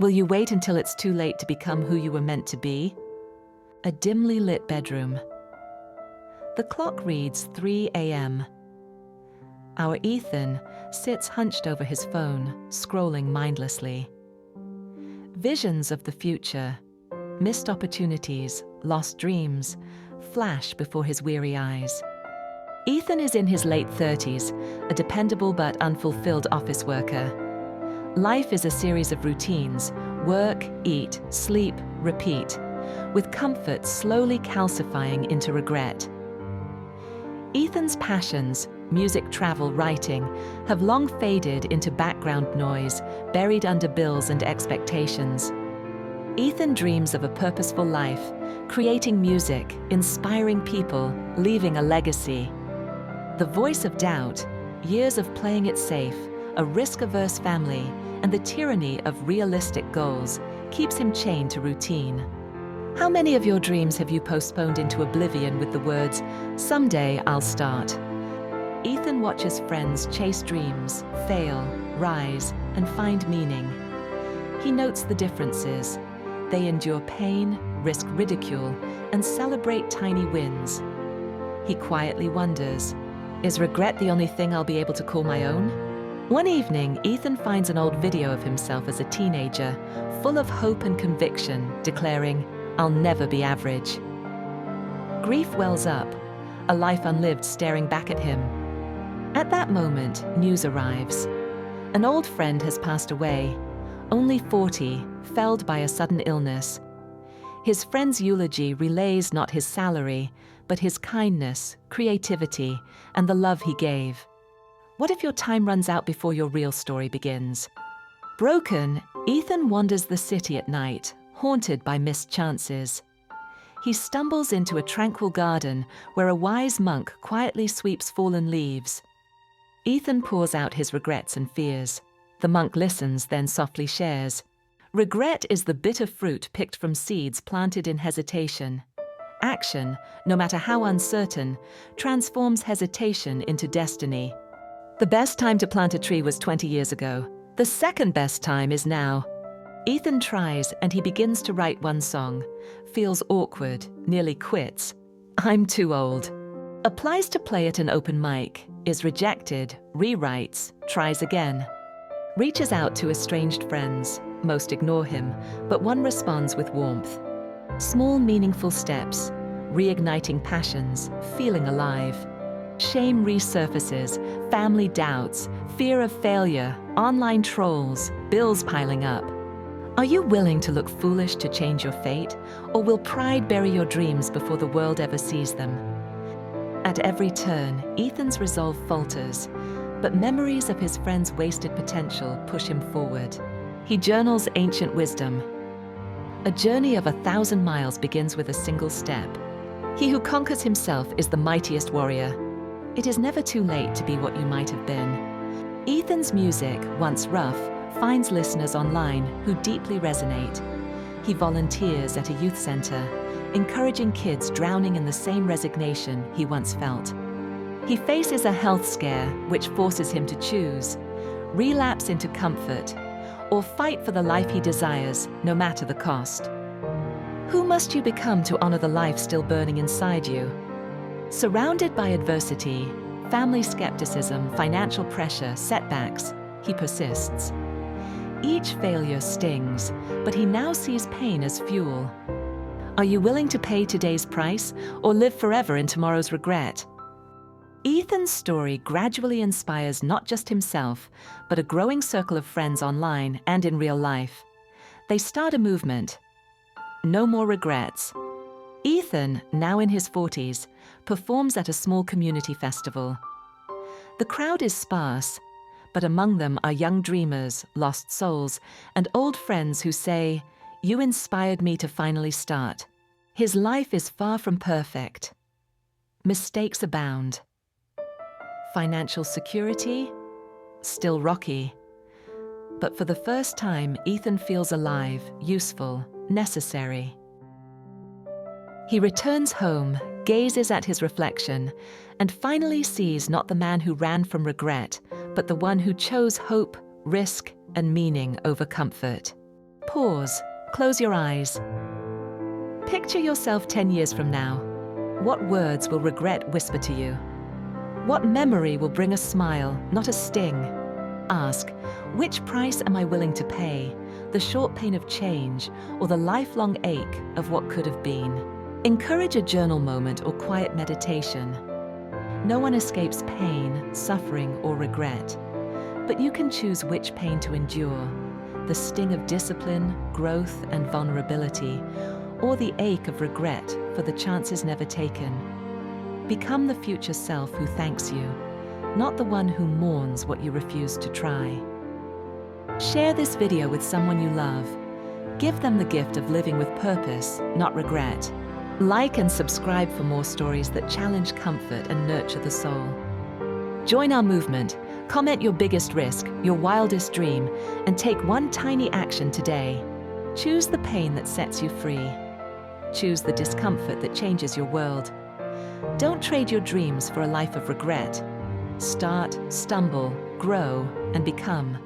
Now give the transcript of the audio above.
Will you wait until it's too late to become who you were meant to be? A dimly lit bedroom. The clock reads 3 a.m. Our Ethan sits hunched over his phone, scrolling mindlessly. Visions of the future, missed opportunities, lost dreams, flash before his weary eyes. Ethan is in his late 30s, a dependable but unfulfilled office worker. Life is a series of routines: work, eat, sleep, repeat, with comfort slowly calcifying into regret. Ethan's passions, music, travel, writing, have long faded into background noise, buried under bills and expectations. Ethan dreams of a purposeful life, creating music, inspiring people, leaving a legacy. The voice of doubt, years of playing it safe, a risk-averse family, and the tyranny of realistic goals keeps him chained to routine. How many of your dreams have you postponed into oblivion with the words, "Someday I'll start"? Ethan watches friends chase dreams, fail, rise, and find meaning. He notes the differences. They endure pain, risk ridicule, and celebrate tiny wins. He quietly wonders, is regret the only thing I'll be able to call my own? One evening, Ethan finds an old video of himself as a teenager, full of hope and conviction, declaring, "I'll never be average." Grief wells up, a life unlived staring back at him. At that moment, news arrives. An old friend has passed away, only 40, felled by a sudden illness. His friend's eulogy relays not his salary, but his kindness, creativity, and the love he gave. What if your time runs out before your real story begins? Broken, Ethan wanders the city at night, haunted by missed chances. He stumbles into a tranquil garden where a wise monk quietly sweeps fallen leaves. Ethan pours out his regrets and fears. The monk listens, then softly shares. Regret is the bitter fruit picked from seeds planted in hesitation. Action, no matter how uncertain, transforms hesitation into destiny. The best time to plant a tree was 20 years ago. The second best time is now. Ethan tries and he begins to write one song. Feels awkward, nearly quits. "I'm too old." Applies to play at an open mic, is rejected, rewrites, tries again. Reaches out to estranged friends. Most ignore him, but one responds with warmth. Small, meaningful steps, reigniting passions, feeling alive. Shame resurfaces, family doubts, fear of failure, online trolls, bills piling up. Are you willing to look foolish to change your fate, or will pride bury your dreams before the world ever sees them? At every turn, Ethan's resolve falters, but memories of his friend's wasted potential push him forward. He journals ancient wisdom. A journey of 1,000 miles begins with a single step. He who conquers himself is the mightiest warrior. It is never too late to be what you might have been. Ethan's music, once rough, finds listeners online who deeply resonate. He volunteers at a youth center, encouraging kids drowning in the same resignation he once felt. He faces a health scare which forces him to choose, relapse into comfort, or fight for the life he desires, no matter the cost. Who must you become to honor the life still burning inside you? Surrounded by adversity, family skepticism, financial pressure, setbacks, he persists. Each failure stings, but he now sees pain as fuel. Are you willing to pay today's price or live forever in tomorrow's regret? Ethan's story gradually inspires not just himself, but a growing circle of friends online and in real life. They start a movement. No more regrets. Ethan, now in his 40s, performs at a small community festival. The crowd is sparse, but among them are young dreamers, lost souls, and old friends who say, "You inspired me to finally start." His life is far from perfect. Mistakes abound. Financial security? Still rocky. But for the first time, Ethan feels alive, useful, necessary. He returns home, gazes at his reflection, and finally sees not the man who ran from regret, but the one who chose hope, risk, and meaning over comfort. Pause. Close your eyes. Picture yourself 10 years from now. What words will regret whisper to you? What memory will bring a smile, not a sting? Ask, which price am I willing to pay? The short pain of change or the lifelong ache of what could have been? Encourage a journal moment or quiet meditation. No one escapes pain, suffering, or regret, but you can choose which pain to endure: the sting of discipline, growth, and vulnerability, or the ache of regret for the chances never taken. Become the future self who thanks you, not the one who mourns what you refused to try. Share this video with someone you love. Give them the gift of living with purpose, not regret. Like and subscribe for more stories that challenge comfort and nurture the soul. Join our movement. Comment your biggest risk, your wildest dream, and take one tiny action today. Choose the pain that sets you free. Choose the discomfort that changes your world. Don't trade your dreams for a life of regret. Start, stumble, grow, and become.